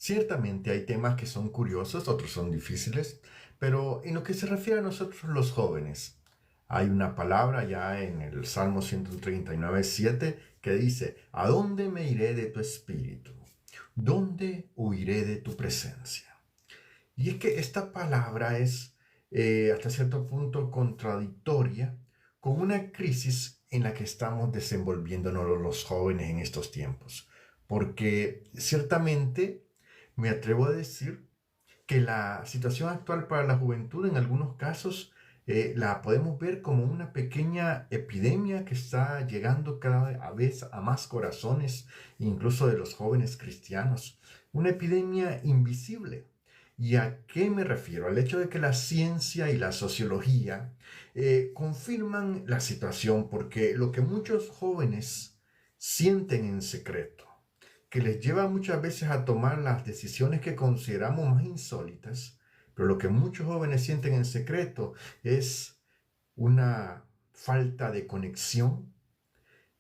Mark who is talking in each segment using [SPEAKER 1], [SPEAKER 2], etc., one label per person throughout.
[SPEAKER 1] Ciertamente hay temas que son curiosos, otros son difíciles, pero en lo que se refiere a nosotros los jóvenes, hay una palabra ya en el Salmo 139:7 que dice, ¿a dónde me iré de tu espíritu? ¿Dónde huiré de tu presencia? Y es que esta palabra es hasta cierto punto contradictoria con una crisis en la que estamos desenvolviéndonos los jóvenes en estos tiempos. Porque ciertamente me atrevo a decir que la situación actual para la juventud en algunos casos la podemos ver como una pequeña epidemia que está llegando cada vez a más corazones, incluso de los jóvenes cristianos. Una epidemia invisible. ¿Y a qué me refiero? Al hecho de que la ciencia y la sociología confirman la situación, porque lo que muchos jóvenes sienten en secreto, que les lleva muchas veces a tomar las decisiones que consideramos más insólitas, pero lo que muchos jóvenes sienten en secreto es una falta de conexión,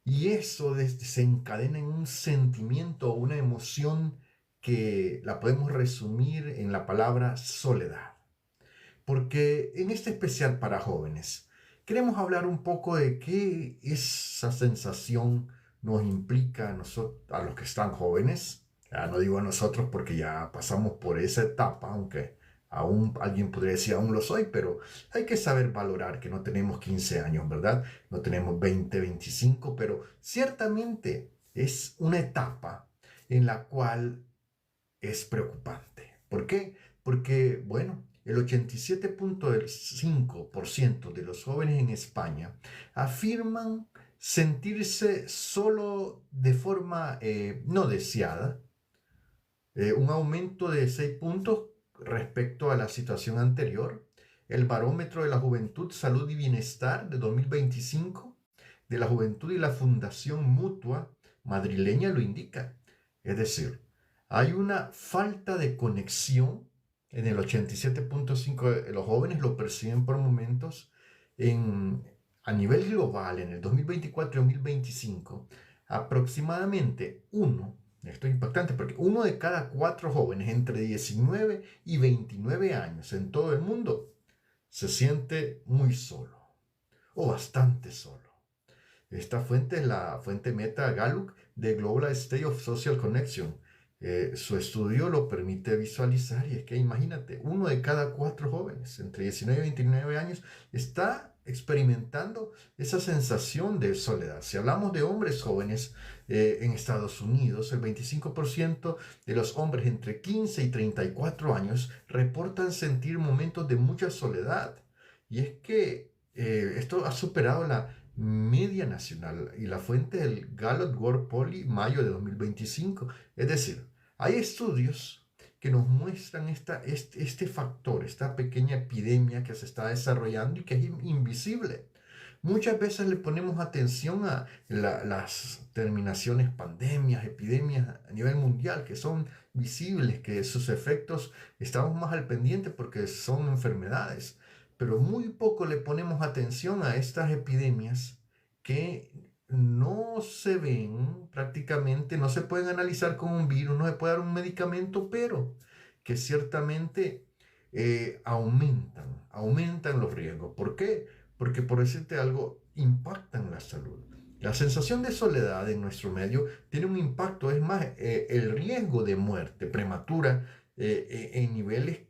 [SPEAKER 1] y eso desencadena en un sentimiento o una emoción que la podemos resumir en la palabra soledad. Porque en este especial para jóvenes, queremos hablar un poco de qué esa sensación nos implica a los que están jóvenes. Ya no digo a nosotros porque ya pasamos por esa etapa, aunque aún alguien podría decir aún lo soy, pero hay que saber valorar que no tenemos 15 años, ¿verdad? No tenemos 20, 25, pero ciertamente es una etapa en la cual es preocupante. ¿Por qué? Porque, bueno, el 87.5% de los jóvenes en España afirman sentirse solo de forma no deseada, un aumento de 6 puntos respecto a la situación anterior. El barómetro de la juventud, salud y bienestar de 2025 de la juventud y la Fundación Mutua madrileña lo indica. Es decir, hay una falta de conexión en el 87.5%. De los jóvenes lo perciben por momentos en, a nivel global en el 2024-2025. Aproximadamente esto es impactante porque uno de cada cuatro jóvenes entre 19 y 29 años en todo el mundo se siente muy solo o bastante solo. Esta fuente es la fuente Meta Gallup de Global State of Social Connection. Su estudio lo permite visualizar y es que imagínate, uno de cada cuatro jóvenes entre 19 y 29 años está experimentando esa sensación de soledad. Si hablamos de hombres jóvenes en Estados Unidos, el 25% de los hombres entre 15 y 34 años reportan sentir momentos de mucha soledad. Y es que esto ha superado la media nacional y la fuente del Gallup World Poll mayo de 2025. Es decir, hay estudios que nos muestran este factor, esta pequeña epidemia que se está desarrollando y que es invisible. Muchas veces le ponemos atención a las terminaciones, pandemias, epidemias a nivel mundial, que son visibles, que sus efectos estamos más al pendiente porque son enfermedades, pero muy poco le ponemos atención a estas epidemias que no se ven prácticamente, no se pueden analizar con un virus, no se puede dar un medicamento, pero que ciertamente aumentan los riesgos. ¿Por qué? Porque por decirte algo, impactan la salud. La sensación de soledad en nuestro medio tiene un impacto, es más, el riesgo de muerte prematura en niveles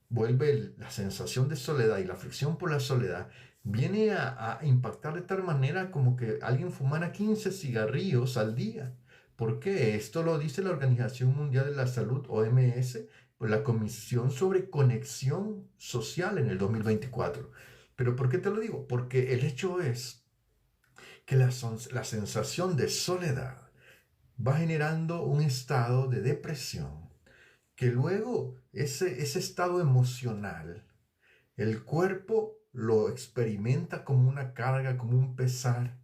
[SPEAKER 1] vuelve la sensación de soledad y la aflicción por la soledad, viene a impactar de tal manera como que alguien fumara 15 cigarrillos al día. ¿Por qué? Esto lo dice la Organización Mundial de la Salud, OMS, por la Comisión sobre Conexión Social en el 2024. ¿Pero por qué te lo digo? Porque el hecho es que la sensación de soledad va generando un estado de depresión que luego ese estado emocional, el cuerpo lo experimenta como una carga, como un pesar,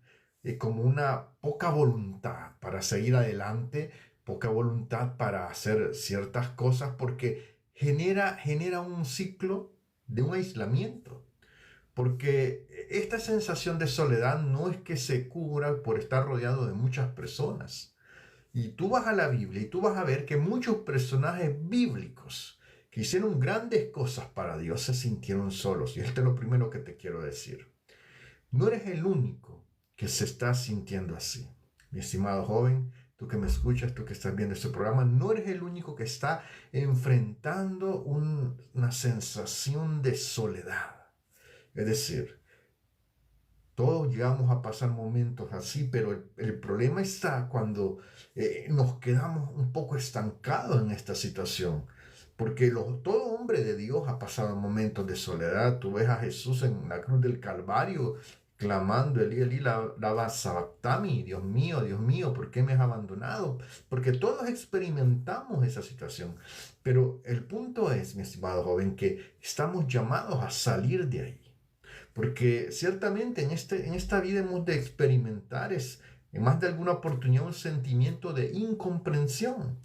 [SPEAKER 1] como una poca voluntad para seguir adelante, poca voluntad para hacer ciertas cosas, porque genera un ciclo de un aislamiento. Porque esta sensación de soledad no es que se cubra por estar rodeado de muchas personas. Y tú vas a la Biblia y tú vas a ver que muchos personajes bíblicos que hicieron grandes cosas para Dios se sintieron solos. Y esto es lo primero que te quiero decir. No eres el único que se está sintiendo así. Mi estimado joven, tú que me escuchas, tú que estás viendo este programa, no eres el único que está enfrentando una sensación de soledad. Es decir, todos llegamos a pasar momentos así, pero el problema está cuando nos quedamos un poco estancados en esta situación. Porque todo hombre de Dios ha pasado momentos de soledad. Tú ves a Jesús en la cruz del Calvario clamando, Elí, Elí, lama sabactami, Dios mío, ¿por qué me has abandonado? Porque todos experimentamos esa situación. Pero el punto es, mi estimado joven, que estamos llamados a salir de ahí. Porque ciertamente en esta vida hemos de experimentar en más de alguna oportunidad un sentimiento de incomprensión.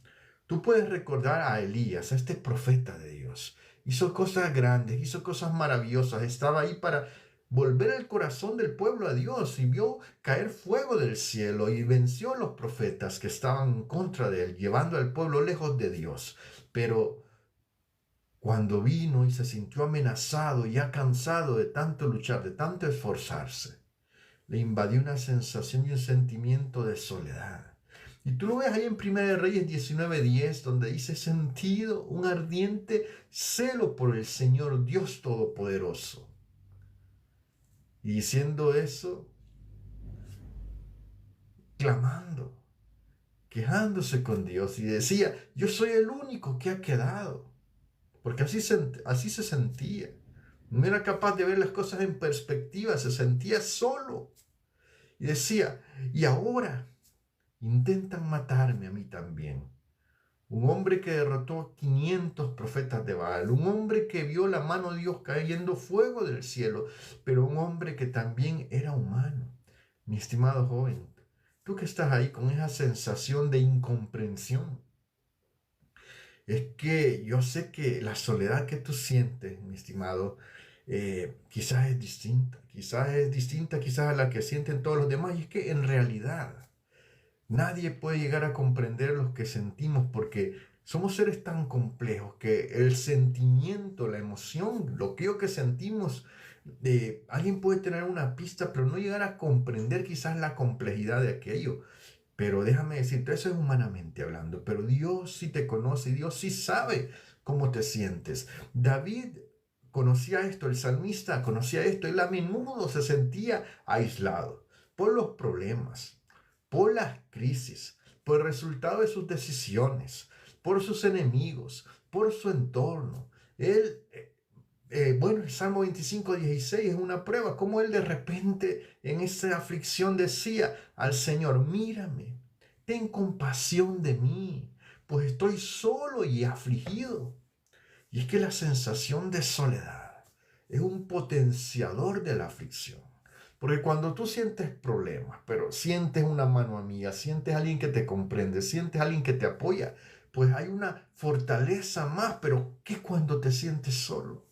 [SPEAKER 1] Tú puedes recordar a Elías, a este profeta de Dios. Hizo cosas grandes, hizo cosas maravillosas, estaba ahí para volver el corazón del pueblo a Dios y vio caer fuego del cielo y venció a los profetas que estaban en contra de él, llevando al pueblo lejos de Dios. Pero cuando vino y se sintió amenazado, ya cansado de tanto luchar, de tanto esforzarse, le invadió una sensación y un sentimiento de soledad. Y tú lo ves ahí en Primera de Reyes 19:10, donde dice: sentido un ardiente celo por el Señor Dios Todopoderoso. Y diciendo eso, clamando, quejándose con Dios, y decía: yo soy el único que ha quedado. Porque así se sentía. No era capaz de ver las cosas en perspectiva, se sentía solo. Y decía: y ahora intentan matarme a mí también. Un hombre que derrotó a 500 profetas de Baal, un hombre que vio la mano de Dios cayendo fuego del cielo, pero un hombre que también era humano. Mi estimado joven, tú que estás ahí con esa sensación de incomprensión, es que yo sé que la soledad que tú sientes, mi estimado, quizás es distinta quizás a la que sienten todos los demás. Y es que en realidad nadie puede llegar a comprender lo que sentimos porque somos seres tan complejos que el sentimiento, la emoción, lo que sentimos, alguien puede tener una pista, pero no llegar a comprender quizás la complejidad de aquello. Pero déjame decirte, eso es humanamente hablando, pero Dios sí te conoce, Dios sí sabe cómo te sientes. David conocía esto, el salmista conocía esto, él a menudo se sentía aislado por los problemas, por las crisis, por el resultado de sus decisiones, por sus enemigos, por su entorno. Él bueno, el Salmo 25:16 es una prueba, como él de repente en esa aflicción decía al Señor: mírame, ten compasión de mí, pues estoy solo y afligido. Y es que la sensación de soledad es un potenciador de la aflicción. Porque cuando tú sientes problemas, pero sientes una mano amiga, sientes a alguien que te comprende, sientes a alguien que te apoya, pues hay una fortaleza más. Pero ¿qué cuando te sientes solo?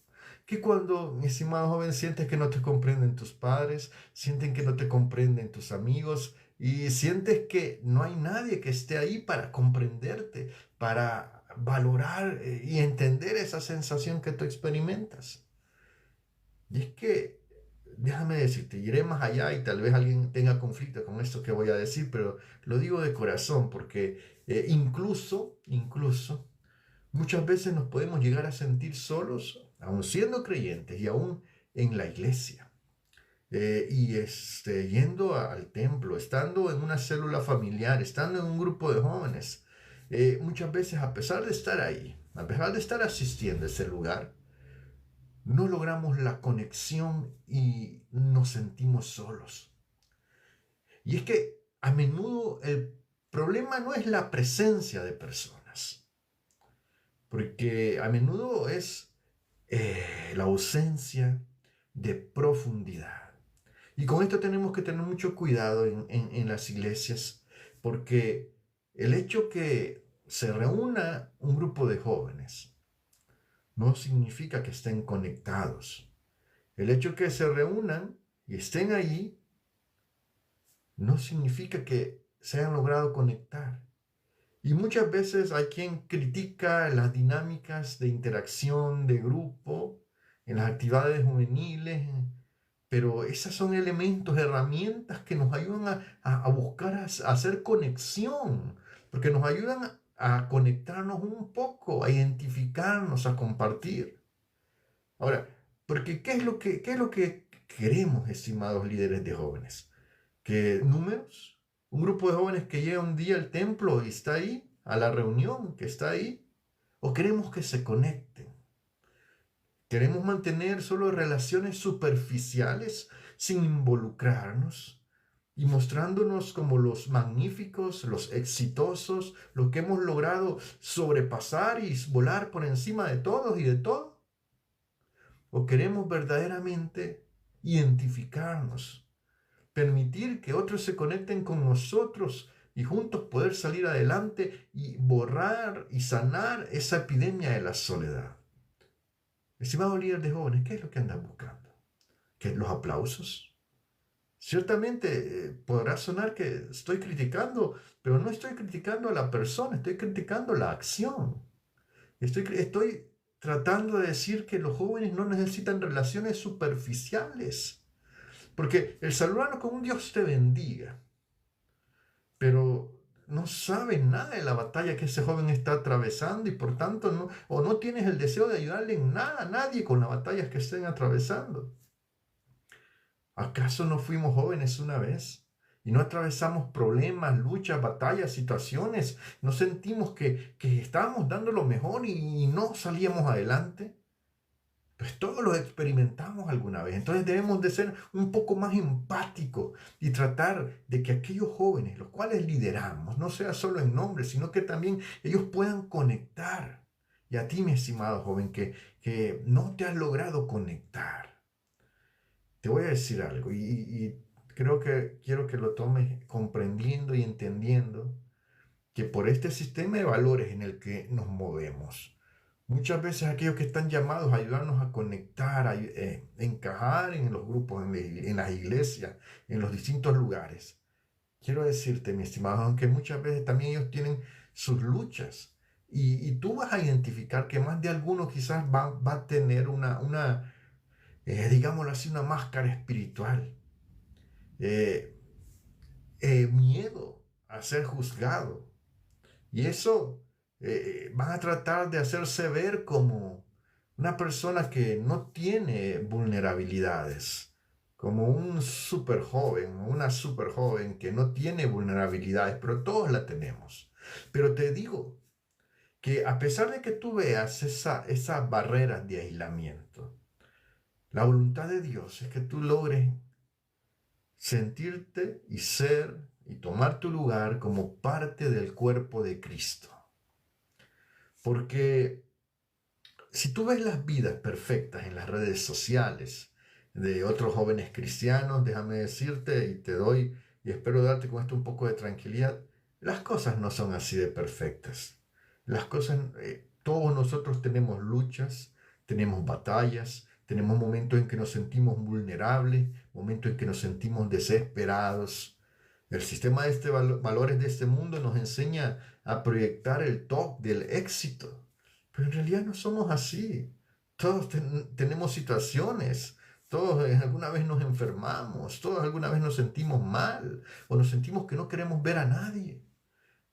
[SPEAKER 1] Que cuando, mi estimado joven, sientes que no te comprenden tus padres, sienten que no te comprenden tus amigos y sientes que no hay nadie que esté ahí para comprenderte, para valorar y entender esa sensación que tú experimentas. Y es que, déjame decirte, iré más allá y tal vez alguien tenga conflicto con esto que voy a decir, pero lo digo de corazón porque incluso muchas veces nos podemos llegar a sentir solos, aun siendo creyentes y aún en la iglesia. Yendo al templo, estando en una célula familiar, estando en un grupo de jóvenes, muchas veces a pesar de estar ahí, a pesar de estar asistiendo a ese lugar, no logramos la conexión y nos sentimos solos. Y es que a menudo el problema no es la presencia de personas, porque a menudo es la ausencia de profundidad. Y con esto tenemos que tener mucho cuidado en las iglesias, porque el hecho que se reúna un grupo de jóvenes no significa que estén conectados. El hecho que se reúnan y estén ahí no significa que se hayan logrado conectar. Y muchas veces hay quien critica las dinámicas de interacción de grupo en las actividades juveniles, pero esas son elementos, herramientas que nos ayudan a buscar, a hacer conexión, porque nos ayudan a conectarnos un poco, a identificarnos, a compartir. Ahora, porque qué es lo que queremos, estimados líderes de jóvenes? ¿Que números? ¿Un grupo de jóvenes que llega un día al templo y está ahí, a la reunión que está ahí? ¿O queremos que se conecten? ¿Queremos mantener solo relaciones superficiales sin involucrarnos y mostrándonos como los magníficos, los exitosos, lo que hemos logrado sobrepasar y volar por encima de todos y de todo? ¿O queremos verdaderamente identificarnos, permitir que otros se conecten con nosotros y juntos poder salir adelante y borrar y sanar esa epidemia de la soledad? Estimado líder de jóvenes, ¿qué es lo que andan buscando? ¿Qué, los aplausos? Ciertamente podrá sonar que estoy criticando, pero no estoy criticando a la persona, estoy criticando la acción. Estoy tratando de decir que los jóvenes no necesitan relaciones superficiales, porque el saludarnos con un Dios te bendiga, pero no sabes nada de la batalla que ese joven está atravesando y por tanto no, o no tienes el deseo de ayudarle en nada a nadie con las batallas que estén atravesando. ¿Acaso no fuimos jóvenes una vez? Y no atravesamos problemas, luchas, batallas, situaciones. No sentimos que estábamos dando lo mejor y no salíamos adelante. Pues todos lo experimentamos alguna vez. Entonces debemos de ser un poco más empáticos y tratar de que aquellos jóvenes, los cuales lideramos, no sea solo en nombre, sino que también ellos puedan conectar. Y a ti, mi estimado joven, que no te has logrado conectar, te voy a decir algo y creo que quiero que lo tomes comprendiendo y entendiendo que por este sistema de valores en el que nos movemos, muchas veces aquellos que están llamados a ayudarnos a conectar, a encajar en los grupos, en las iglesias, en los distintos lugares, quiero decirte, mi estimado, aunque muchas veces también ellos tienen sus luchas y tú vas a identificar que más de alguno quizás va a tener digámoslo así, una máscara espiritual, eh, miedo a ser juzgado. Y eso van a tratar de hacerse ver como una persona que no tiene vulnerabilidades, como un super joven o una super joven que no tiene vulnerabilidades, pero todos la tenemos. Pero te digo que a pesar de que tú veas esas barreras de aislamiento, la voluntad de Dios es que tú logres sentirte y ser y tomar tu lugar como parte del cuerpo de Cristo. Porque si tú ves las vidas perfectas en las redes sociales de otros jóvenes cristianos, déjame decirte y te doy y espero darte con esto un poco de tranquilidad, las cosas no son así de perfectas. Las cosas, todos nosotros tenemos luchas, tenemos batallas, tenemos momentos en que nos sentimos vulnerables, momentos en que nos sentimos desesperados. El sistema de valores de este mundo nos enseña a proyectar el top del éxito, pero en realidad no somos así. Todos tenemos situaciones, todos alguna vez nos enfermamos, todos alguna vez nos sentimos mal o nos sentimos que no queremos ver a nadie.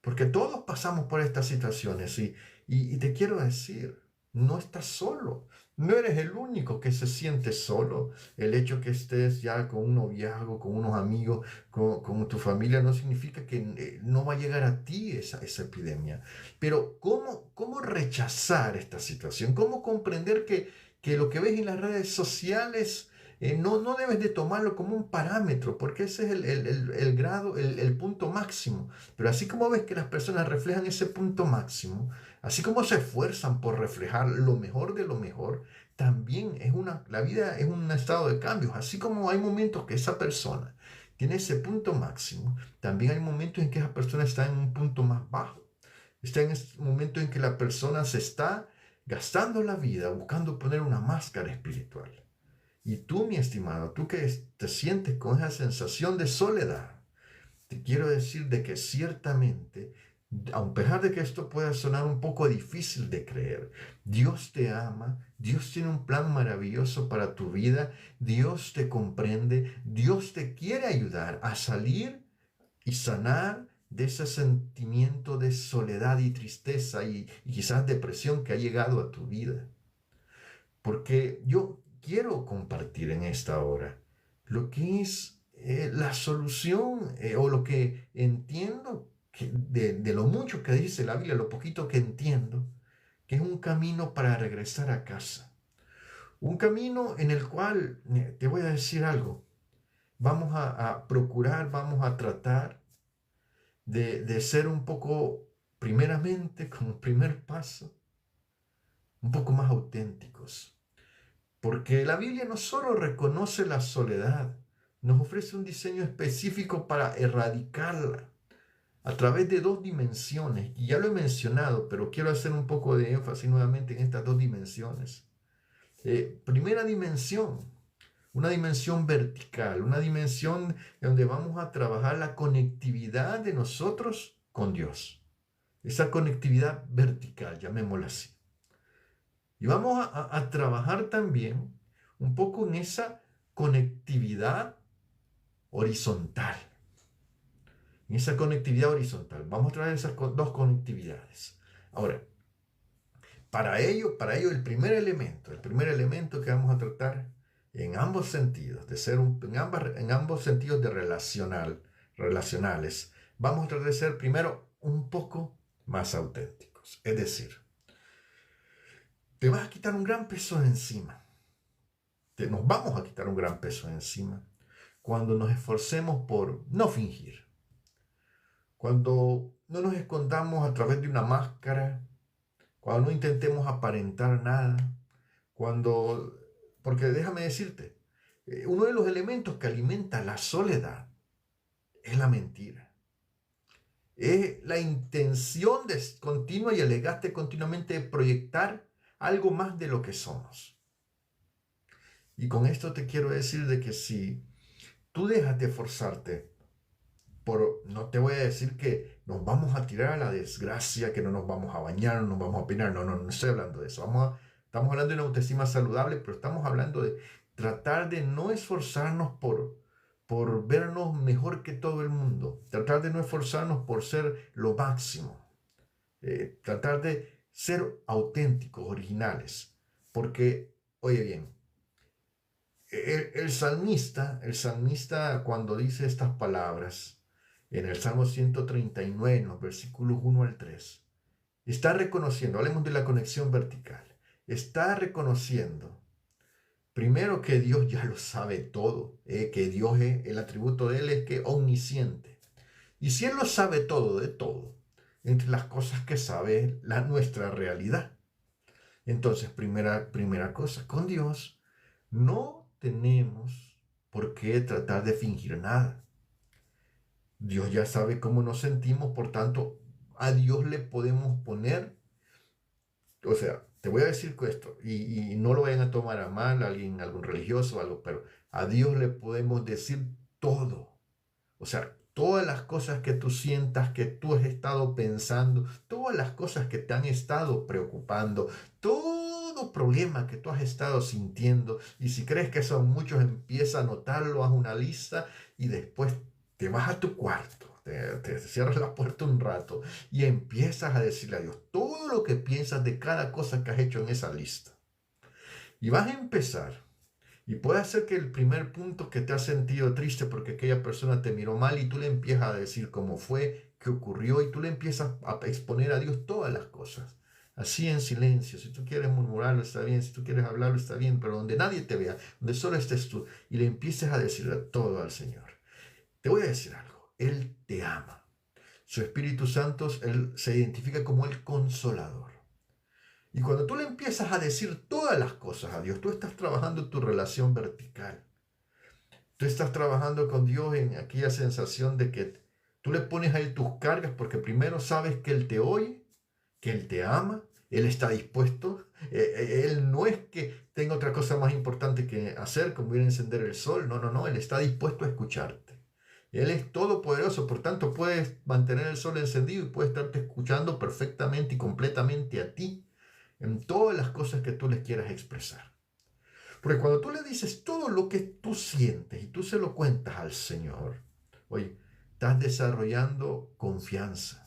[SPEAKER 1] Porque todos pasamos por estas situaciones y te quiero decir, no estás solo, no eres el único que se siente solo. El hecho que estés ya con un noviazgo, con unos amigos, con tu familia, no significa que no va a llegar a ti esa epidemia. Pero ¿cómo rechazar esta situación? ¿Cómo comprender que lo que ves en las redes sociales no debes de tomarlo como un parámetro, porque ese es el grado, el punto máximo? Pero así como ves que las personas reflejan ese punto máximo, así como se esfuerzan por reflejar lo mejor de lo mejor, también la vida es un estado de cambios. Así como hay momentos que esa persona tiene ese punto máximo, también hay momentos en que esa persona está en un punto más bajo. Está en ese momento en que la persona se está gastando la vida buscando poner una máscara espiritual. Y tú, mi estimado, tú que te sientes con esa sensación de soledad, te quiero decir de que ciertamente A pesar de que esto pueda sonar un poco difícil de creer, Dios te ama, Dios tiene un plan maravilloso para tu vida, Dios te comprende, Dios te quiere ayudar a salir y sanar de ese sentimiento de soledad y tristeza y quizás depresión que ha llegado a tu vida. Porque yo quiero compartir en esta hora lo que es la solución o lo que entiendo de lo mucho que dice la Biblia, lo poquito que entiendo, que es un camino para regresar a casa. Un camino en el cual, te voy a decir algo, vamos a procurar, vamos a tratar de ser un poco, primeramente, como primer paso, un poco más auténticos. Porque la Biblia no solo reconoce la soledad, nos ofrece un diseño específico para erradicarla a través de dos dimensiones. Y ya lo he mencionado, pero quiero hacer un poco de énfasis nuevamente en estas dos dimensiones. Primera dimensión, una dimensión vertical, una dimensión donde vamos a trabajar la conectividad de nosotros con Dios. Esa conectividad vertical, llamémosla así. Y vamos a trabajar también un poco en esa conectividad horizontal. En esa conectividad horizontal. Vamos a traer esas dos conectividades. Ahora, para ello el primer elemento que vamos a tratar en ambos sentidos, en ambos sentidos de relacionales, vamos a tratar de ser primero un poco más auténticos. Es decir, te vas a quitar un gran peso de encima. Nos vamos a quitar un gran peso de encima cuando nos esforcemos por no fingir. Cuando no nos escondamos a través de una máscara, cuando no intentemos aparentar nada, porque déjame decirte, uno de los elementos que alimenta la soledad es la mentira. Es la intención continua y el desgaste continuamente de proyectar algo más de lo que somos. Y con esto te quiero decir de que si tú dejas de esforzarte, no te voy a decir que nos vamos a tirar a la desgracia, que no nos vamos a bañar, no nos vamos a peinar, no estoy hablando de eso. Estamos hablando de una autoestima saludable, pero estamos hablando de tratar de no esforzarnos por vernos mejor que todo el mundo, tratar de no esforzarnos por ser lo máximo, tratar de ser auténticos, originales, porque, oye bien, el salmista cuando dice estas palabras en el Salmo 139, en los versículos 1 al 3, está reconociendo, hablemos de la conexión vertical, está reconociendo primero que Dios ya lo sabe todo, que Dios el atributo de Él es que omnisciente. Y si Él lo sabe todo de todo, entre las cosas que sabe nuestra realidad. Entonces, primera cosa, con Dios no tenemos por qué tratar de fingir nada. Dios ya sabe cómo nos sentimos, por tanto, a Dios le podemos poner, o sea, te voy a decir esto, y no lo vayan a tomar a mal algún religioso o algo, pero a Dios le podemos decir todo. O sea, todas las cosas que tú sientas, que tú has estado pensando, todas las cosas que te han estado preocupando, todo problema que tú has estado sintiendo, y si crees que son muchos, empieza a anotarlo, haz una lista y después te vas a tu cuarto, te cierras la puerta un rato y empiezas a decirle a Dios todo lo que piensas de cada cosa que has hecho en esa lista. Y vas a empezar. Y puede ser que el primer punto que te has sentido triste porque aquella persona te miró mal y tú le empiezas a decir cómo fue, qué ocurrió y tú le empiezas a exponer a Dios todas las cosas. Así en silencio. Si tú quieres murmurarlo está bien, si tú quieres hablarlo está bien, pero donde nadie te vea, donde solo estés tú y le empieces a decir todo al Señor. Te voy a decir algo. Él te ama. Su Espíritu Santo, Él se identifica como el Consolador. Y cuando tú le empiezas a decir todas las cosas a Dios, tú estás trabajando tu relación vertical. Tú estás trabajando con Dios en aquella sensación de que tú le pones a Él tus cargas porque primero sabes que Él te oye, que Él te ama, Él está dispuesto. Él no es que tenga otra cosa más importante que hacer, como ir a encender el sol. No, Él está dispuesto a escucharte. Él es todopoderoso, por tanto puedes mantener el sol encendido y puede estarte escuchando perfectamente y completamente a ti en todas las cosas que tú les quieras expresar. Porque cuando tú le dices todo lo que tú sientes y tú se lo cuentas al Señor, oye, estás desarrollando confianza,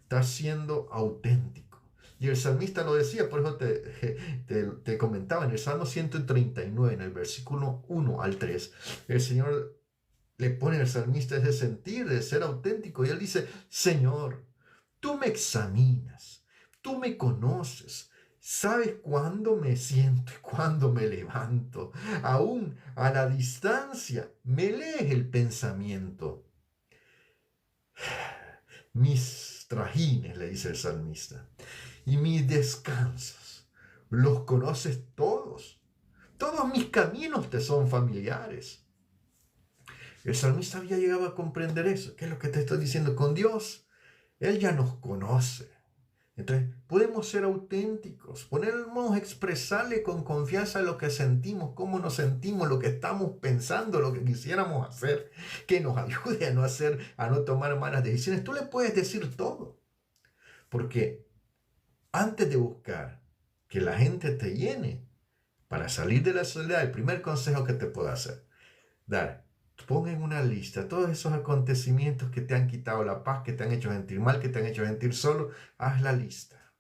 [SPEAKER 1] estás siendo auténtico. Y el salmista lo decía, por eso te comentaba en el Salmo 139, en el versículo 1 al 3, el Señor le pone al salmista ese sentir de ser auténtico y él dice, Señor, tú me examinas, tú me conoces, sabes cuándo me siento y cuándo me levanto. Aún a la distancia me lees el pensamiento. Mis trajines, le dice el salmista, y mis descansos, los conoces todos. Todos mis caminos te son familiares. El salmista había llegado a comprender eso. ¿Qué es lo que te estoy diciendo? Con Dios, Él ya nos conoce. Entonces, podemos ser auténticos, podemos expresarle con confianza lo que sentimos, cómo nos sentimos, lo que estamos pensando, lo que quisiéramos hacer, que nos ayude a no tomar malas decisiones. Tú le puedes decir todo, porque antes de buscar que la gente te llene para salir de la soledad, el primer consejo que te puedo dar, pon en una lista todos esos acontecimientos que te han quitado la paz, que te han hecho sentir mal, que te han hecho sentir solo. Haz la lista.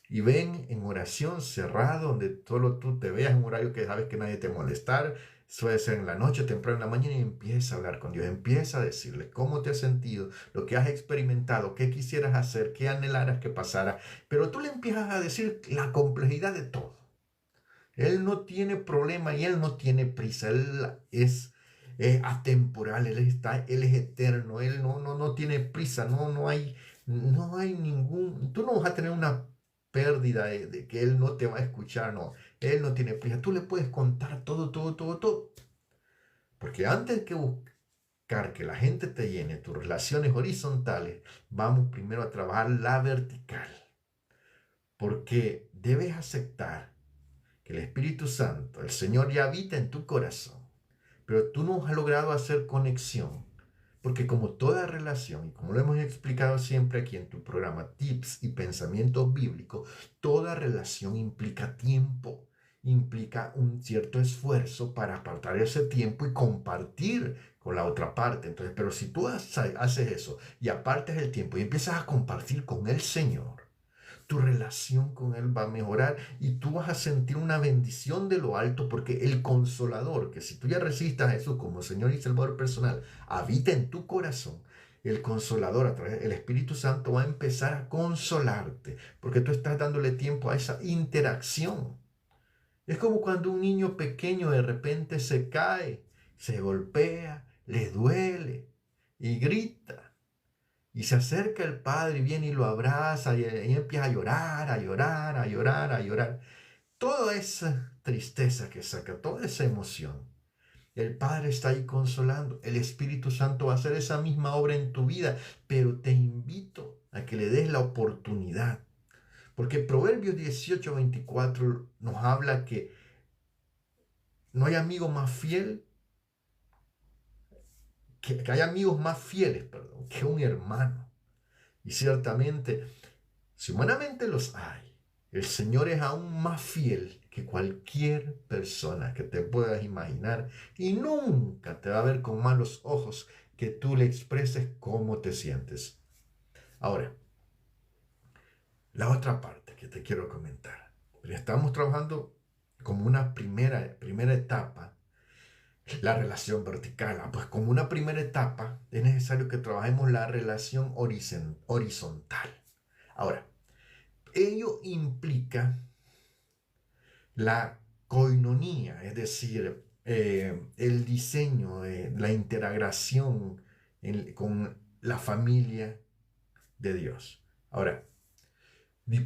[SPEAKER 1] Y ven en oración cerrado, donde solo tú te veas en un horario que sabes que nadie te molestar. Suele ser en la noche, temprano en la mañana, y empieza a hablar con Dios. Empieza a decirle cómo te has sentido, lo que has experimentado, qué quisieras hacer, qué anhelaras que pasara. Pero tú le empiezas a decir la complejidad de todo. Él no tiene problema y Él no tiene prisa. Él es atemporal, Él es eterno. Él no tiene prisa. No hay ningún... Tú no vas a tener una pérdida de que Él no te va a escuchar. No, Él no tiene prisa. Tú le puedes contar todo, todo, todo, todo. Porque antes que buscar que la gente te llene tus relaciones horizontales, vamos primero a trabajar la vertical. Porque debes aceptar que el Espíritu Santo, el Señor, ya habita en tu corazón, pero tú no has logrado hacer conexión, porque como toda relación, y como lo hemos explicado siempre aquí en tu programa Tips y Pensamientos Bíblicos, toda relación implica tiempo, implica un cierto esfuerzo para apartar ese tiempo y compartir con la otra parte. Entonces, pero si tú haces eso y apartas el tiempo y empiezas a compartir con el Señor, tu relación con Él va a mejorar y tú vas a sentir una bendición de lo alto, porque el Consolador, que si tú ya recibiste a Jesús como Señor y Salvador personal, habita en tu corazón. El Consolador, a través del Espíritu Santo, va a empezar a consolarte, porque tú estás dándole tiempo a esa interacción. Es como cuando un niño pequeño de repente se cae, se golpea, le duele y grita. Y se acerca el padre y viene y lo abraza y empieza a llorar, a llorar, a llorar, a llorar. Toda esa tristeza que saca, toda esa emoción, el Padre está ahí consolando. El Espíritu Santo va a hacer esa misma obra en tu vida, pero te invito a que le des la oportunidad. Porque Proverbios 18:24 nos habla que no hay amigo más fiel, que hay amigos más fieles, perdón, que un hermano. Y ciertamente, si humanamente los hay, el Señor es aún más fiel que cualquier persona que te puedas imaginar y nunca te va a ver con malos ojos que tú le expreses cómo te sientes. Ahora, la otra parte que te quiero comentar. Estamos trabajando como una primera etapa, la relación vertical. Pues como una primera etapa es necesario que trabajemos la relación horizontal. Ahora, ello implica la coinonía, es decir, el diseño, la integración con la familia de Dios. Ahora,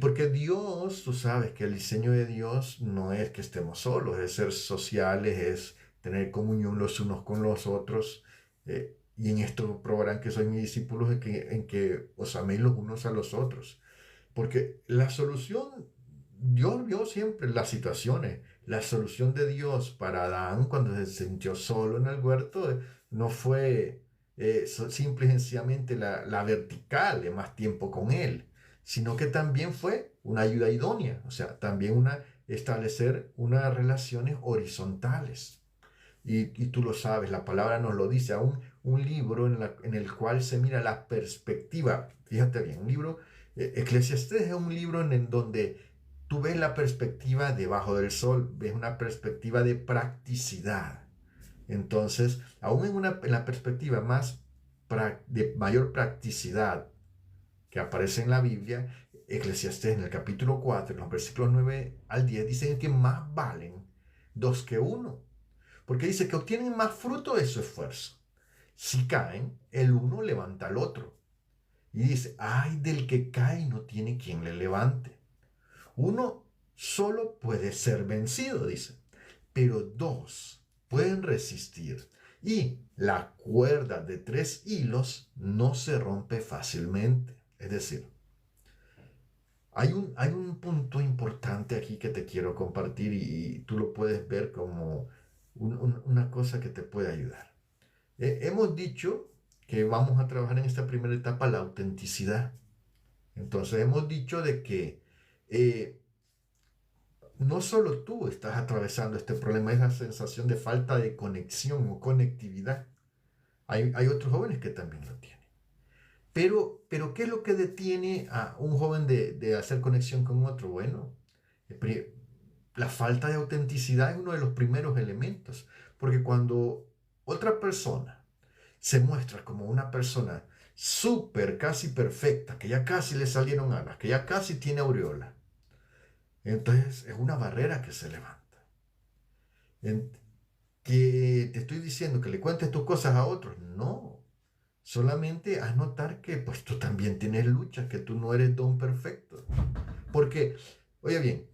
[SPEAKER 1] porque Dios, tú sabes que el diseño de Dios no es que estemos solos, es ser sociales, es tener comunión los unos con los otros. Y en esto probarán que sois mis discípulos en que os améis los unos a los otros. Porque la solución, Dios vio siempre las situaciones. La solución de Dios para Adán cuando se sintió solo en el huerto no fue simple y sencillamente la vertical de más tiempo con Él, sino que también fue una ayuda idónea, o sea, también establecer unas relaciones horizontales. Y tú lo sabes, la palabra nos lo dice, aún un libro en el cual se mira la perspectiva, fíjate bien, un libro, Eclesiastés es un libro en donde tú ves la perspectiva debajo del sol, ves una perspectiva de practicidad. Entonces, aún en la perspectiva de mayor practicidad que aparece en la Biblia, Eclesiastés en el capítulo 4, en los versículos 9 al 10, dicen que más valen dos que uno, porque dice que obtienen más fruto de su esfuerzo. Si caen, el uno levanta al otro. Y dice, ay del que cae y no tiene quien le levante. Uno solo puede ser vencido, dice, pero dos pueden resistir. Y la cuerda de 3 hilos no se rompe fácilmente. Es decir, hay un punto importante aquí que te quiero compartir y tú lo puedes ver como una cosa que te puede ayudar. Hemos dicho que vamos a trabajar en esta primera etapa la autenticidad. Entonces hemos dicho de que eh, no solo tú estás atravesando este problema, esa sensación de falta de conexión o conectividad. Hay otros jóvenes que también lo tienen. Pero ¿qué es lo que detiene a un joven de hacer conexión con otro? Bueno, la falta de autenticidad es uno de los primeros elementos. Porque cuando otra persona se muestra como una persona súper, casi perfecta, que ya casi le salieron alas, que ya casi tiene aureola, entonces es una barrera que se levanta. En- que te estoy diciendo que le cuentes tus cosas a otros, no. Solamente haz notar que pues tú también tienes luchas, que tú no eres don perfecto. Porque, oye bien,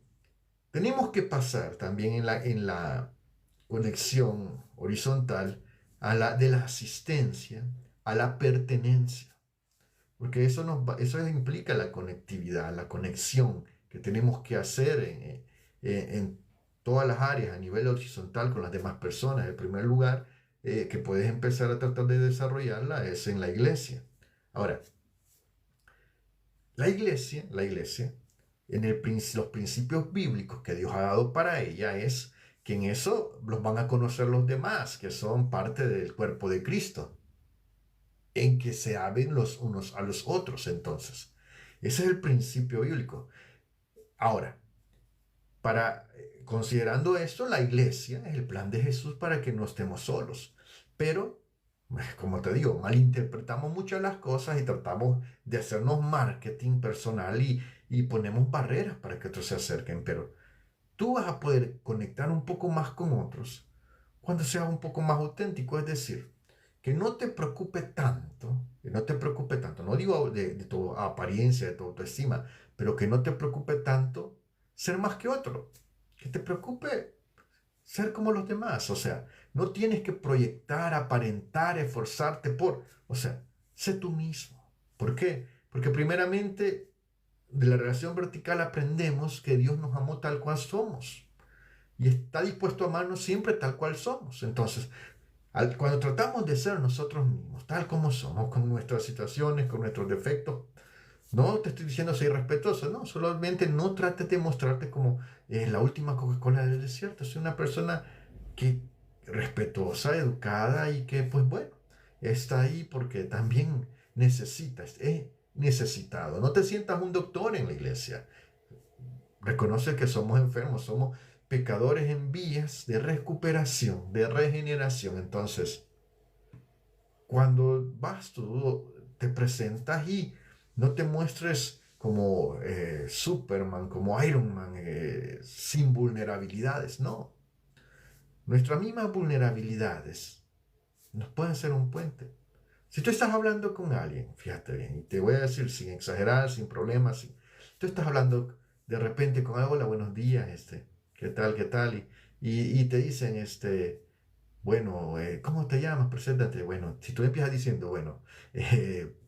[SPEAKER 1] tenemos que pasar también en la conexión horizontal de la asistencia a la pertenencia. Porque eso implica la conectividad, la conexión que tenemos que hacer en todas las áreas a nivel horizontal con las demás personas. El primer lugar que puedes empezar a tratar de desarrollarla es en la iglesia. Ahora, la iglesia, los principios bíblicos que Dios ha dado para ella es que en eso los van a conocer los demás, que son parte del cuerpo de Cristo, en que se amen los unos a los otros. Entonces, ese es el principio bíblico. Ahora, considerando esto, la iglesia es el plan de Jesús para que no estemos solos. Pero, como te digo, malinterpretamos muchas las cosas y tratamos de hacernos marketing personal y ponemos barreras para que otros se acerquen. Pero tú vas a poder conectar un poco más con otros cuando seas un poco más auténtico. Es decir, que no te preocupe tanto, no digo de tu apariencia, de tu autoestima, pero que no te preocupe tanto ser más que otro, que te preocupe ser como los demás, o sea, no tienes que proyectar, aparentar, esforzarte o sea, sé tú mismo. ¿Por qué? Porque primeramente de la relación vertical aprendemos que Dios nos amó tal cual somos y está dispuesto a amarnos siempre tal cual somos. Entonces, cuando tratamos de ser nosotros mismos, tal como somos, con nuestras situaciones, con nuestros defectos, no te estoy diciendo ser irrespetuoso, no, solamente no trates de mostrarte como la última Coca-Cola del desierto. Soy una persona que respetuosa, educada y que, pues bueno, está ahí porque también necesitas, necesitado. No te sientas un doctor en la iglesia. Reconoce que somos enfermos, somos pecadores en vías de recuperación, de regeneración. Entonces, cuando vas tú, te presentas y no te muestres como Superman, como Iron Man, sin vulnerabilidades, no. Nuestras mismas vulnerabilidades nos pueden ser un puente. Si tú estás hablando con alguien, fíjate bien, y te voy a decir sin exagerar, sin problemas, tú estás hablando de repente con algo, hola, buenos días, ¿qué tal, qué tal? Y te dicen, bueno, ¿cómo te llamas? Preséntate. Bueno, si tú empiezas diciendo, bueno,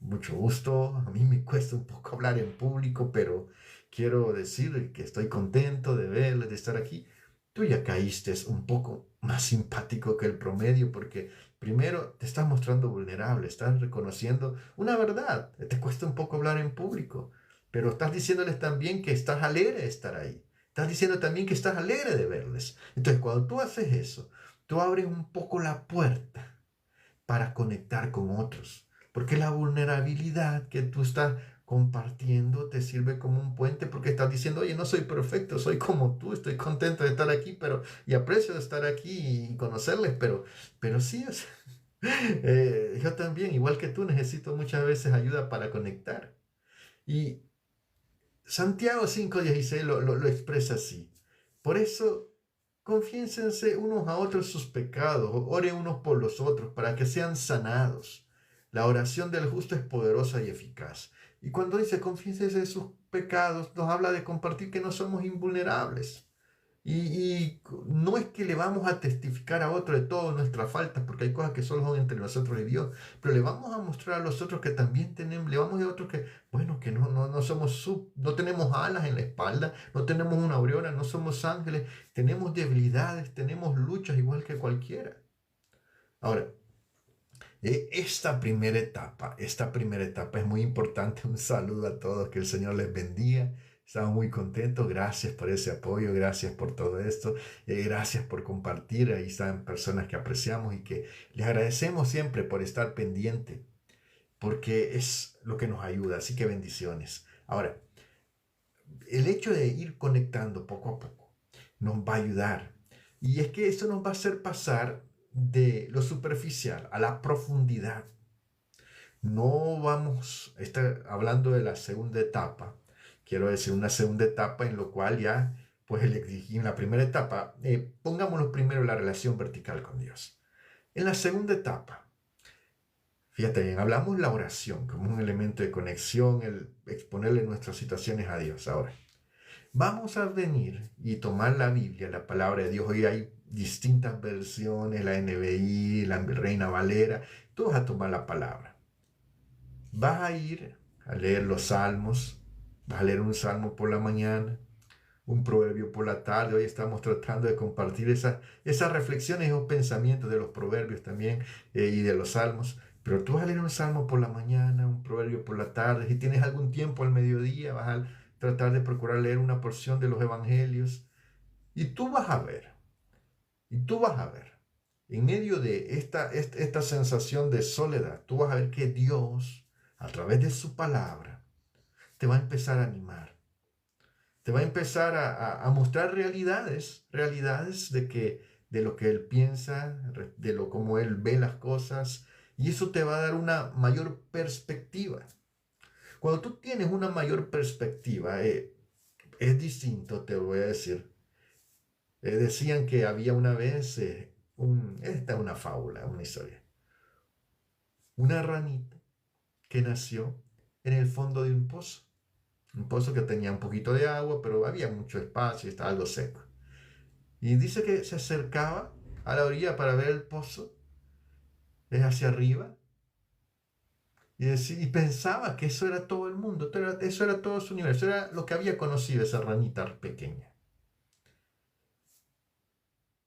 [SPEAKER 1] mucho gusto, a mí me cuesta un poco hablar en público, pero quiero decir que estoy contento de verles, de estar aquí. tú ya caíste un poco más simpático que el promedio porque primero te estás mostrando vulnerable, estás reconociendo una verdad. Te cuesta un poco hablar en público, pero estás diciéndoles también que estás alegre de estar ahí. Estás diciendo también que estás alegre de verles. Entonces, cuando tú haces eso, tú abres un poco la puerta para conectar con otros. Porque la vulnerabilidad que tú estás compartiendo te sirve como un puente porque estás diciendo, oye, no soy perfecto, soy como tú, estoy contento de estar aquí, pero y aprecio de estar aquí y conocerles, pero sí, o sea, yo también, igual que tú, necesito muchas veces ayuda para conectar. Y Santiago 5:16 lo expresa así. Por eso, confiénsense unos a otros sus pecados, oren unos por los otros para que sean sanados. La oración del justo es poderosa y eficaz. Y cuando dice confiénsense sus pecados, nos habla de compartir que no somos invulnerables. Y no es que le vamos a testificar a otro de todas nuestras faltas, porque hay cosas que solo son entre nosotros y Dios, pero le vamos a mostrar a los otros que también tenemos, le vamos a decir a otros que, bueno, que no somos, no tenemos alas en la espalda, no tenemos una aureola, no somos ángeles, tenemos debilidades, tenemos luchas igual que cualquiera. Ahora, esta primera etapa es muy importante. Un saludo a todos, que el Señor les bendiga. Estamos muy contentos. Gracias por ese apoyo, gracias por todo esto. Gracias por compartir. Ahí están personas que apreciamos y que les agradecemos siempre por estar pendiente, porque es lo que nos ayuda. Así que bendiciones. Ahora, el hecho de ir conectando poco a poco nos va a ayudar. Y es que eso nos va a hacer pasar de lo superficial a la profundidad. No vamos a estar hablando de la segunda etapa. Quiero decir, una segunda etapa en lo cual ya, pues en la primera etapa, pongámoslo primero la relación vertical con Dios. En la segunda etapa, fíjate bien, hablamos la oración como un elemento de conexión, el exponerle nuestras situaciones a Dios. Ahora, vamos a venir y tomar la Biblia, la palabra de Dios. Hoy hay distintas versiones, la NBI, la Reina Valera. Tú vas a tomar la palabra. Vas a ir a leer los salmos, vas a leer un salmo por la mañana, un proverbio por la tarde. Hoy estamos tratando de compartir esas reflexiones, esos pensamientos de los proverbios también y de los salmos. Pero tú vas a leer un salmo por la mañana, un proverbio por la tarde. Si tienes algún tiempo al mediodía, vas a tratar de procurar leer una porción de los evangelios. Y tú vas a ver, en medio de esta sensación de soledad, tú vas a ver que Dios, a través de su palabra, te va a empezar a animar, te va a empezar a mostrar realidades de lo que Él piensa, de lo como Él ve las cosas, y eso te va a dar una mayor perspectiva. Cuando tú tienes una mayor perspectiva, es distinto, te lo voy a decir. Decían que había una vez, esta es una fábula, una historia, una ranita que nació en el fondo de un pozo que tenía un poquito de agua, pero había mucho espacio y estaba algo seco. Y dice que se acercaba a la orilla para ver el pozo desde hacia arriba y pensaba que eso era todo el mundo, eso era todo su universo, era lo que había conocido esa ranita pequeña.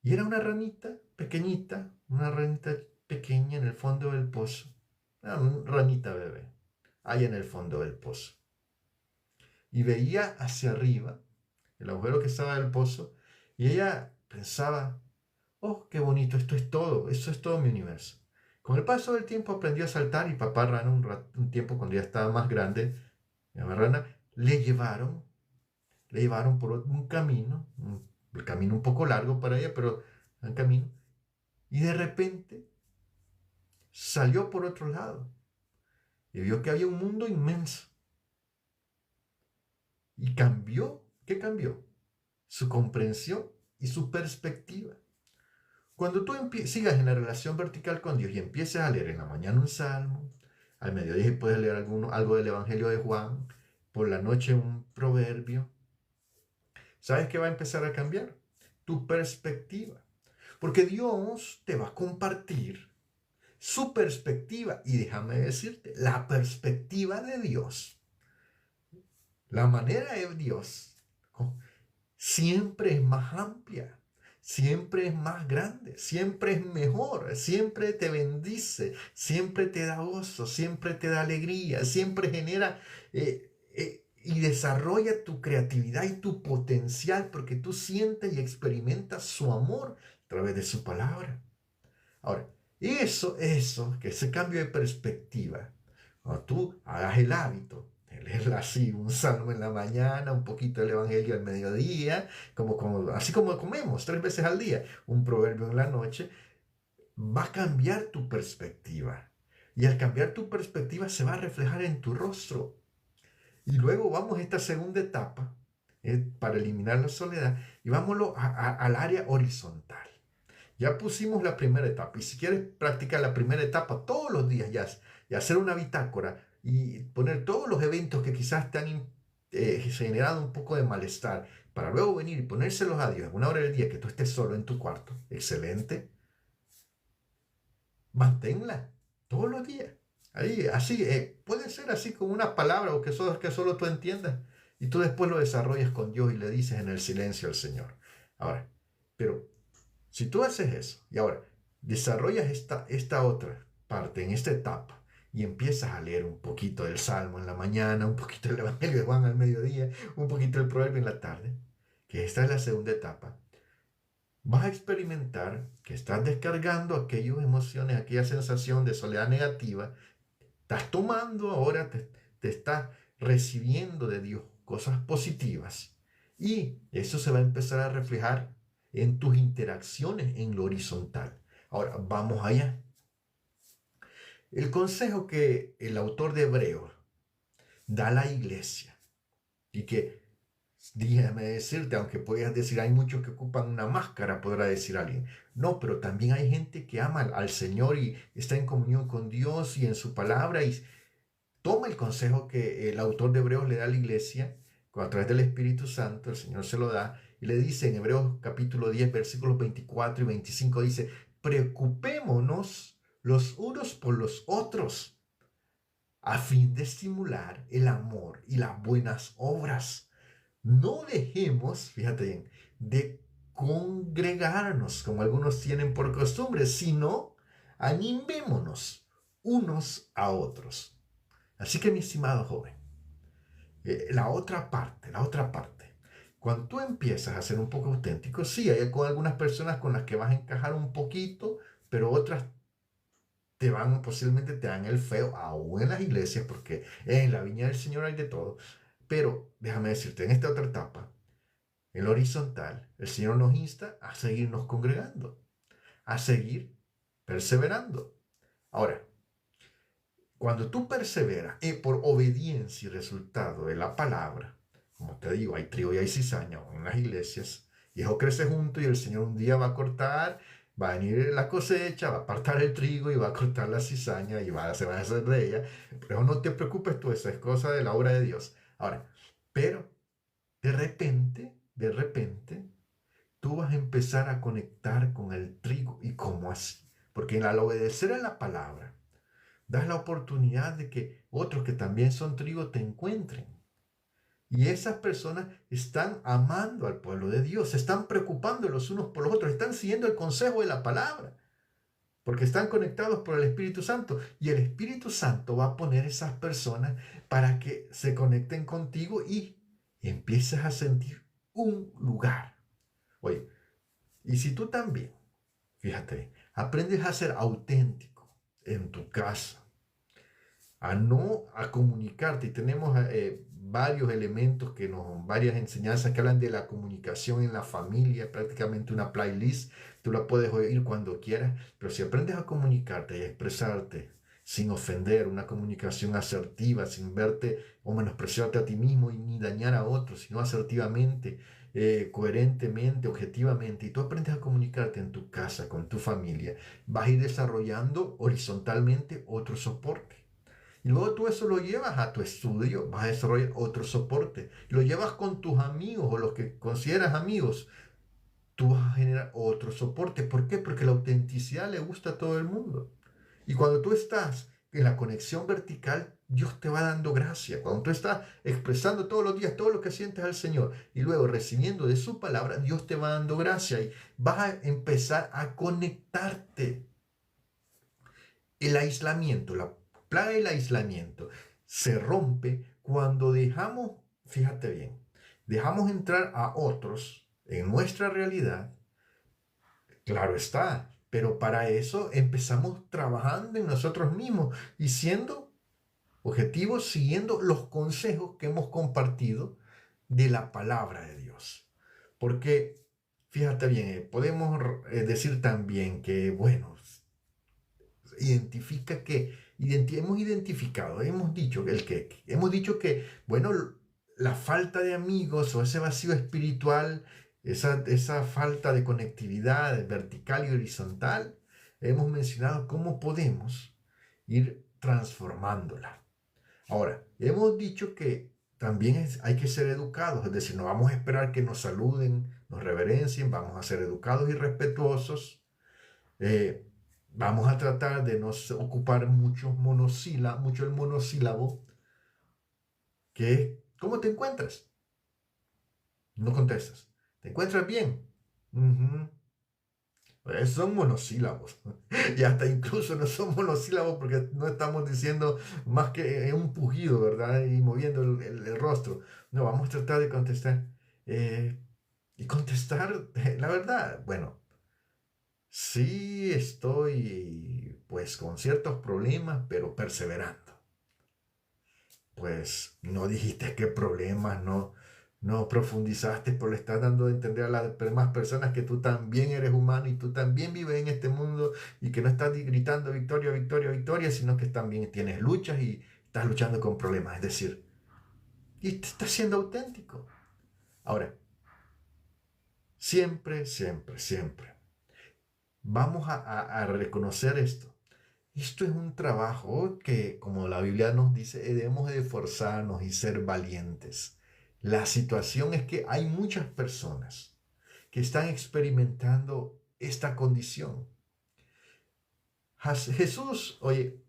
[SPEAKER 1] Y era una ranita pequeñita, una ranita pequeña en el fondo del pozo. Una ranita bebé, ahí en el fondo del pozo. Y veía hacia arriba el agujero que estaba del pozo y ella pensaba, oh, qué bonito, esto es todo, eso es todo mi universo. Con el paso del tiempo aprendió a saltar y papá rana un tiempo cuando ya estaba más grande, la rana, le llevaron por un camino, el camino un poco largo para ella, pero un camino, y de repente salió por otro lado y vio que había un mundo inmenso. Y cambió, ¿qué cambió? Su comprensión y su perspectiva. Cuando tú sigas en la relación vertical con Dios y empieces a leer en la mañana un salmo, al mediodía puedes leer algo del Evangelio de Juan, por la noche un proverbio, ¿sabes qué va a empezar a cambiar? Tu perspectiva. Porque Dios te va a compartir su perspectiva. Y déjame decirte, la perspectiva de Dios, la manera de Dios, siempre es más amplia. siempre es más grande, siempre es mejor, siempre te bendice, siempre te da gozo, siempre te da alegría, siempre genera y desarrolla tu creatividad y tu potencial porque tú sientes y experimentas su amor a través de su palabra. Ahora, que ese cambio de perspectiva, cuando tú hagas el hábito de leer así un salmo en la mañana, un poquito del evangelio al mediodía, así como comemos 3 veces al día, un proverbio en la noche, va a cambiar tu perspectiva. Y al cambiar tu perspectiva se va a reflejar en tu rostro. Y luego vamos a esta segunda etapa para eliminar la soledad y vámonos al área horizontal. Ya pusimos la primera etapa y si quieres practicar la primera etapa todos los días ya, y hacer una bitácora y poner todos los eventos que quizás te han generado un poco de malestar para luego venir y ponérselos a Dios en una hora del día que tú estés solo en tu cuarto, excelente, manténla todos los días. Ahí, así, puede ser así con una palabra o que solo tú entiendas y tú después lo desarrollas con Dios y le dices en el silencio al Señor. Ahora, pero si tú haces eso y ahora desarrollas esta otra parte en esta etapa y empiezas a leer un poquito del Salmo en la mañana, un poquito del Evangelio de Juan al mediodía, un poquito del Proverbio en la tarde, que esta es la segunda etapa, vas a experimentar que estás descargando aquellas emociones, aquella sensación de soledad negativa, estás tomando ahora, te estás recibiendo de Dios cosas positivas y eso se va a empezar a reflejar en tus interacciones en lo horizontal. Ahora, vamos allá. El consejo que el autor de Hebreos da a la iglesia y que, déjame decirte, aunque puedas decir, hay muchos que ocupan una máscara, podrá decir alguien. No, pero también hay gente que ama al Señor y está en comunión con Dios y en su palabra y toma el consejo que el autor de Hebreos le da a la iglesia a través del Espíritu Santo, el Señor se lo da y le dice en Hebreos capítulo 10, versículos 24 y 25, dice, preocupémonos los unos por los otros a fin de estimular el amor y las buenas obras. No dejemos, fíjate bien, de congregarnos como algunos tienen por costumbre, sino animémonos unos a otros. Así que mi estimado joven, la otra parte, cuando tú empiezas a ser un poco auténtico, sí, hay con algunas personas con las que vas a encajar un poquito, pero otras posiblemente te dan el feo, aún en las iglesias, porque en la viña del Señor hay de todo. Pero déjame decirte, en esta otra etapa, en la horizontal, el Señor nos insta a seguirnos congregando, a seguir perseverando. Ahora, cuando tú perseveras por obediencia y resultado de la palabra, como te digo, hay trigo y hay cizaña en las iglesias, y eso crece junto y el Señor un día va a cortar, va a venir la cosecha, va a apartar el trigo y va a cortar la cizaña y se va a hacer de ella. Pero no te preocupes tú, esa es cosa de la obra de Dios. Ahora, pero de repente, tú vas a empezar a conectar con el trigo. ¿Y cómo así? Porque al obedecer a la palabra, das la oportunidad de que otros que también son trigo te encuentren. Y esas personas están amando al pueblo de Dios, se están preocupando los unos por los otros, están siguiendo el consejo de la palabra, porque están conectados por el Espíritu Santo. Y el Espíritu Santo va a poner esas personas para que se conecten contigo y empieces a sentir un lugar. Oye, y si tú también, fíjate, aprendes a ser auténtico en tu casa, a comunicarte. Y tenemos varios elementos varias enseñanzas que hablan de la comunicación en la familia, prácticamente una playlist. Tú la puedes oír cuando quieras, pero si aprendes a comunicarte y a expresarte sin ofender, una comunicación asertiva, sin verte o menospreciarte a ti mismo y ni dañar a otros, sino asertivamente, coherentemente, objetivamente, y tú aprendes a comunicarte en tu casa, con tu familia, vas a ir desarrollando horizontalmente otro soporte. Y luego tú eso lo llevas a tu estudio, vas a desarrollar otro soporte. Lo llevas con tus amigos o los que consideras amigos. Tú vas a generar otro soporte. ¿Por qué? Porque la autenticidad le gusta a todo el mundo. Y cuando tú estás en la conexión vertical, Dios te va dando gracia. Cuando tú estás expresando todos los días todo lo que sientes al Señor y luego recibiendo de su palabra, Dios te va dando gracia y vas a empezar a conectarte. El aislamiento, la plaga del aislamiento, se rompe cuando dejamos, fíjate bien, dejamos entrar a otros en nuestra realidad. Claro está, pero para eso empezamos trabajando en nosotros mismos y siendo objetivos, siguiendo los consejos que hemos compartido de la palabra de Dios. Porque, fíjate bien, podemos decir también que, bueno, identifica que hemos identificado, hemos dicho que, bueno, la falta de amigos o ese vacío espiritual, esa falta de conectividad vertical y horizontal, hemos mencionado cómo podemos ir transformándola. Ahora, hemos dicho que también hay que ser educados, es decir, no vamos a esperar que nos saluden, nos reverencien, vamos a ser educados y respetuosos. Eh, Vamos a tratar de no ocupar mucho el monosílabo, que es, ¿cómo te encuentras? No contestas. ¿Te encuentras bien? Ujú. Son monosílabos. Y hasta incluso no son monosílabos porque no estamos diciendo más que un pujido, ¿verdad? Y moviendo el rostro. No, vamos a tratar de contestar. Y contestar, la verdad, bueno, sí estoy pues con ciertos problemas, pero perseverando. Pues no dijiste qué problemas, no profundizaste, pero le estás dando a entender a las demás personas que tú también eres humano y tú también vives en este mundo y que no estás gritando victoria, victoria, victoria, sino que también tienes luchas y estás luchando con problemas. Es decir, y te estás siendo auténtico. Ahora, siempre, siempre, siempre vamos a reconocer esto. Esto es un trabajo que, como la Biblia nos dice, debemos de esforzarnos y ser valientes. La situación es que hay muchas personas que están experimentando esta condición. Jesús, oye,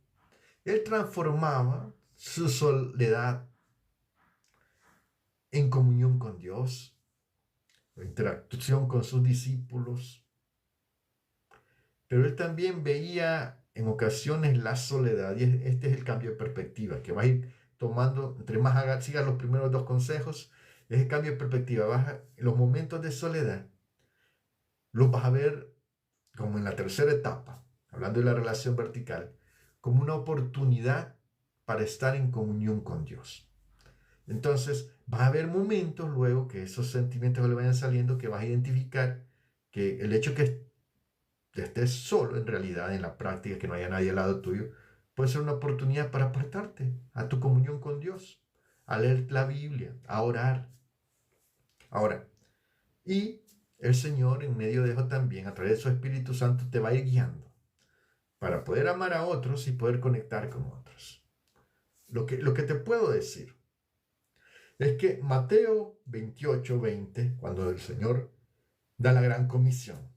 [SPEAKER 1] él transformaba su soledad en comunión con Dios, en interacción con sus discípulos, pero él también veía en ocasiones la soledad, y este es el cambio de perspectiva, que vas a ir tomando, entre más sigas los primeros dos consejos, es el cambio de perspectiva. Los momentos de soledad los vas a ver como en la tercera etapa, hablando de la relación vertical, como una oportunidad para estar en comunión con Dios. Entonces, vas a haber momentos luego que esos sentimientos le vayan saliendo, que vas a identificar que el hecho que estés solo en realidad, en la práctica, que no haya nadie al lado tuyo, puede ser una oportunidad para apartarte a tu comunión con Dios, a leer la Biblia, a orar. Ahora, y el Señor en medio de eso también, a través de su Espíritu Santo, te va a ir guiando para poder amar a otros y poder conectar con otros. Lo que te puedo decir es que Mateo 28:20, cuando el Señor da la gran comisión,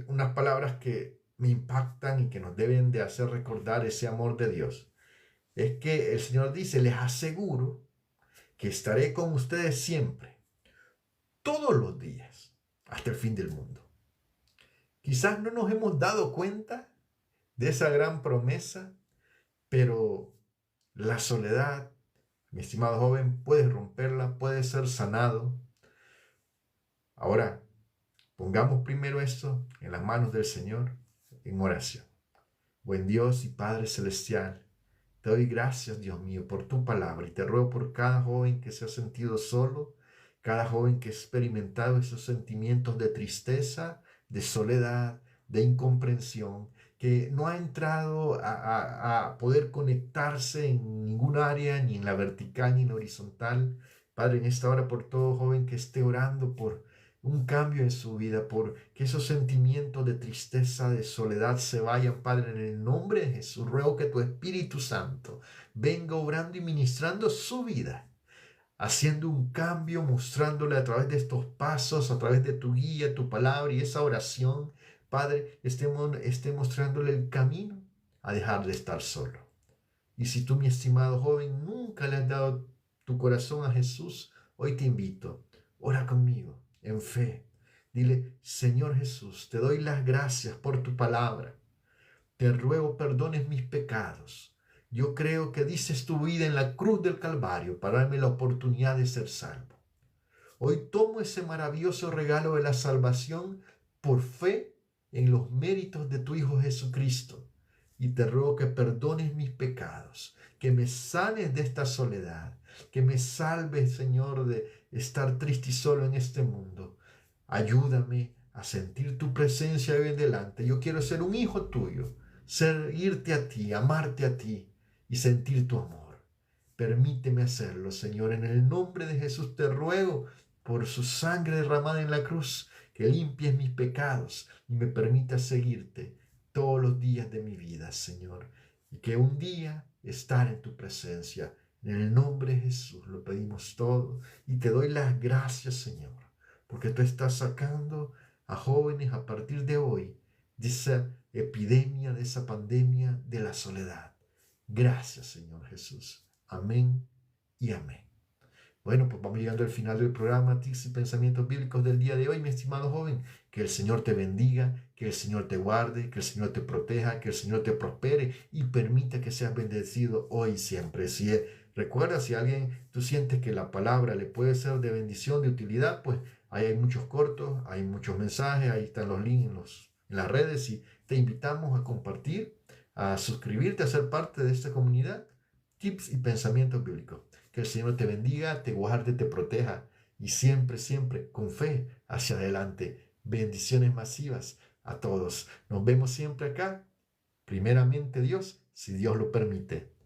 [SPEAKER 1] unas palabras que me impactan y que nos deben de hacer recordar ese amor de Dios, es que el Señor dice, les aseguro que estaré con ustedes siempre, todos los días, hasta el fin del mundo. Quizás no nos hemos dado cuenta de esa gran promesa, pero la soledad, mi estimado joven, puede romperla, puede ser sanado. Ahora, pongamos primero esto en las manos del Señor en oración. Buen Dios y Padre Celestial, te doy gracias, Dios mío, por tu palabra y te ruego por cada joven que se ha sentido solo, cada joven que ha experimentado esos sentimientos de tristeza, de soledad, de incomprensión, que no ha entrado a poder conectarse en ningún área, ni en la vertical ni en la horizontal. Padre, en esta hora por todo joven que esté orando por un cambio en su vida, por que esos sentimientos de tristeza, de soledad se vayan, Padre, en el nombre de Jesús. Ruego que tu Espíritu Santo venga obrando y ministrando su vida, haciendo un cambio, mostrándole a través de estos pasos, a través de tu guía, tu palabra y esa oración, Padre, esté mostrándole el camino a dejar de estar solo. Y si tú, mi estimado joven, nunca le has dado tu corazón a Jesús, hoy te invito, ora conmigo en fe. Dile, Señor Jesús, te doy las gracias por tu palabra. Te ruego perdones mis pecados. Yo creo que dices tu vida en la cruz del Calvario para darme la oportunidad de ser salvo. Hoy tomo ese maravilloso regalo de la salvación por fe en los méritos de tu Hijo Jesucristo. Y te ruego que perdones mis pecados, que me sanes de esta soledad, que me salves, Señor, de estar triste y solo en este mundo. Ayúdame a sentir tu presencia hoy en delante. Yo quiero ser un hijo tuyo, seguirte a ti, amarte a ti y sentir tu amor. Permíteme hacerlo, Señor. En el nombre de Jesús te ruego por su sangre derramada en la cruz, que limpies mis pecados y me permitas seguirte todos los días de mi vida, Señor. Y que un día estar en tu presencia. En el nombre de Jesús lo pedimos todo y te doy las gracias, Señor, porque tú estás sacando a jóvenes a partir de hoy de esa epidemia, de esa pandemia, de la soledad. Gracias, Señor Jesús. Amén y amén. Bueno, pues vamos llegando al final del programa Tips y Pensamientos Bíblicos del día de hoy, mi estimado joven. Que el Señor te bendiga, que el Señor te guarde, que el Señor te proteja, que el Señor te prospere y permita que seas bendecido hoy y siempre. Recuerda, si alguien tú sientes que la palabra le puede ser de bendición, de utilidad, pues ahí hay muchos cortos, hay muchos mensajes, ahí están los links en las redes y te invitamos a compartir, a suscribirte, a ser parte de esta comunidad. Tips y Pensamientos Bíblicos. Que el Señor te bendiga, te guarde, te proteja y siempre, siempre con fe hacia adelante. Bendiciones masivas a todos. Nos vemos siempre acá. Primeramente Dios, si Dios lo permite.